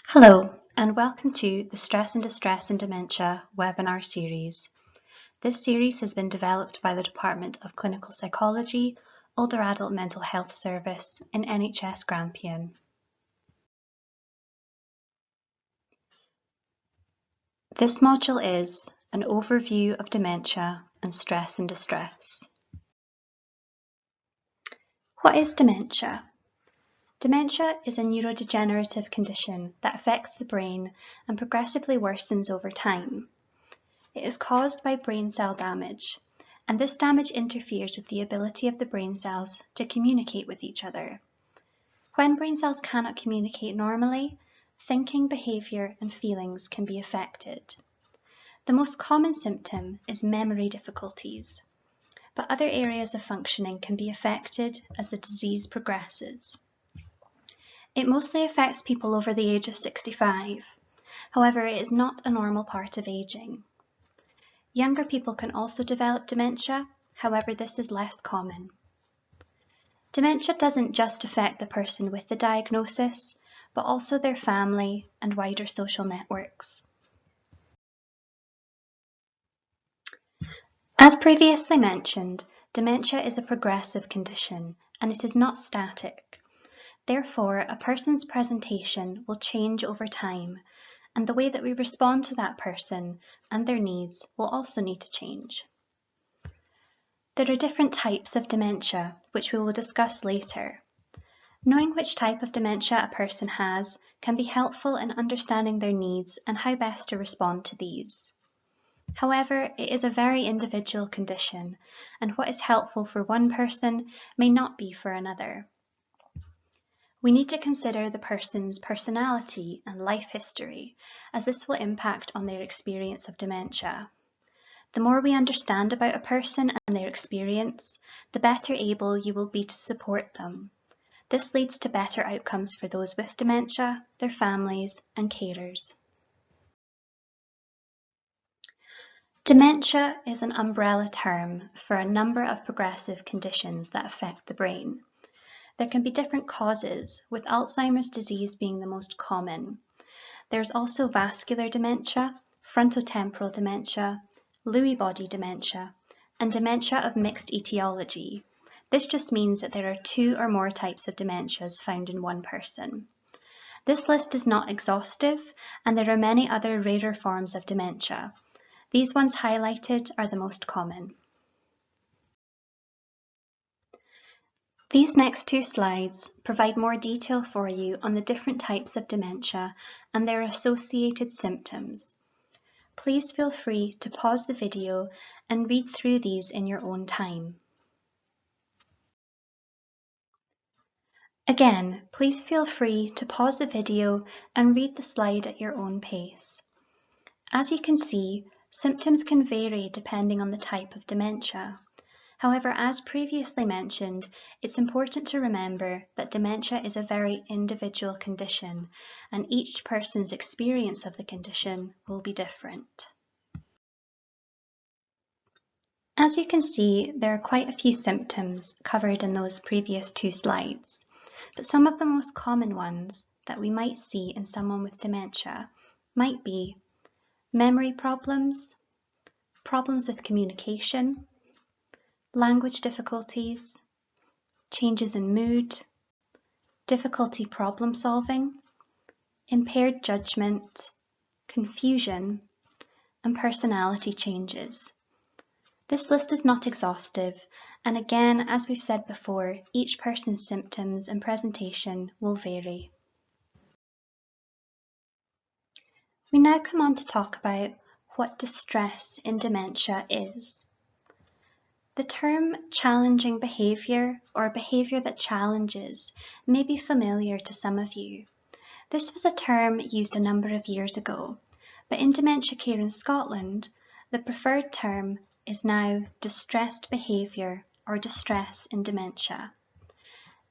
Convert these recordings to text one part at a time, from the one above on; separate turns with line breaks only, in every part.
Hello, and welcome to the Stress and Distress in Dementia Webinar Series. This series has been developed by the Department of Clinical Psychology, Older Adult Mental Health Service in NHS Grampian. This module is an overview of dementia and stress and distress. What is dementia? Dementia is a neurodegenerative condition that affects the brain and progressively worsens over time. It is caused by brain cell damage, and this damage interferes with the ability of the brain cells to communicate with each other. When brain cells cannot communicate normally, thinking, behaviour and feelings can be affected. The most common symptom is memory difficulties, but other areas of functioning can be affected as the disease progresses. It mostly affects people over the age of 65. However, it is not a normal part of ageing. Younger people can also develop dementia, however this is less common. Dementia doesn't just affect the person with the diagnosis, but also their family and wider social networks. As previously mentioned, dementia is a progressive condition and it is not static. Therefore, a person's presentation will change over time, and the way that we respond to that person and their needs will also need to change. There are different types of dementia, which we will discuss later. Knowing which type of dementia a person has can be helpful in understanding their needs and how best to respond to these. However, it is a very individual condition, and what is helpful for one person may not be for another. We need to consider the person's personality and life history, as this will impact on their experience of dementia. The more we understand about a person and their experience, the better able you will be to support them. This leads to better outcomes for those with dementia, their families, and carers. Dementia is an umbrella term for a number of progressive conditions that affect the brain. There can be different causes, with Alzheimer's disease being the most common. There's also vascular dementia, frontotemporal dementia, Lewy body dementia, and dementia of mixed etiology. This just means that there are two or more types of dementias found in one person. This list is not exhaustive, and there are many other rarer forms of dementia. These ones highlighted are the most common. These next two slides provide more detail for you on the different types of dementia and their associated symptoms. Please feel free to pause the video and read through these in your own time. Again, please feel free to pause the video and read the slide at your own pace. As you can see, symptoms can vary depending on the type of dementia. However, as previously mentioned, it's important to remember that dementia is a very individual condition, and each person's experience of the condition will be different. As you can see, there are quite a few symptoms covered in those previous two slides, but some of the most common ones that we might see in someone with dementia might be memory problems, problems with communication, language difficulties, changes in mood, difficulty problem solving, impaired judgment, confusion, and personality changes. This list is not exhaustive, and again, as we've said before, each person's symptoms and presentation will vary. We now come on to talk about what distress in dementia is. The term challenging behaviour or behaviour that challenges may be familiar to some of you. This was a term used a number of years ago, but in dementia care in Scotland, the preferred term is now distressed behaviour or distress in dementia.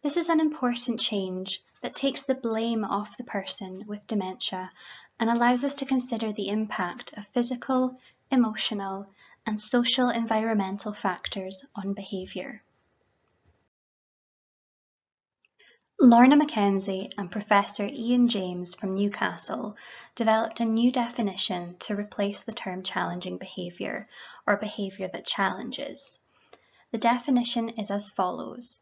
This is an important change that takes the blame off the person with dementia and allows us to consider the impact of physical, emotional, and social environmental factors on behaviour. Lorna Mackenzie and Professor Ian James from Newcastle developed a new definition to replace the term challenging behaviour, or behaviour that challenges. The definition is as follows: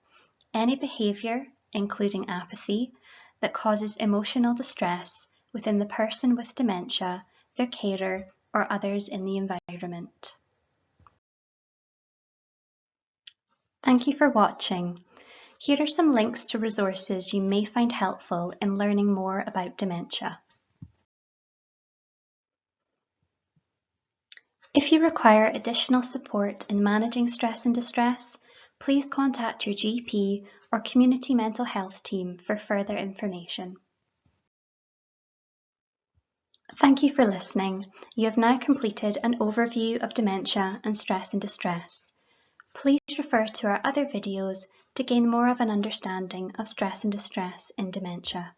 any behaviour, including apathy, that causes emotional distress within the person with dementia, their carer, or others in the environment. Thank you for watching. Here are some links to resources you may find helpful in learning more about dementia. If you require additional support in managing stress and distress, please contact your GP or community mental health team for further information. Thank you for listening. You have now completed an overview of dementia and stress and distress. Please refer to our other videos to gain more of an understanding of stress and distress in dementia.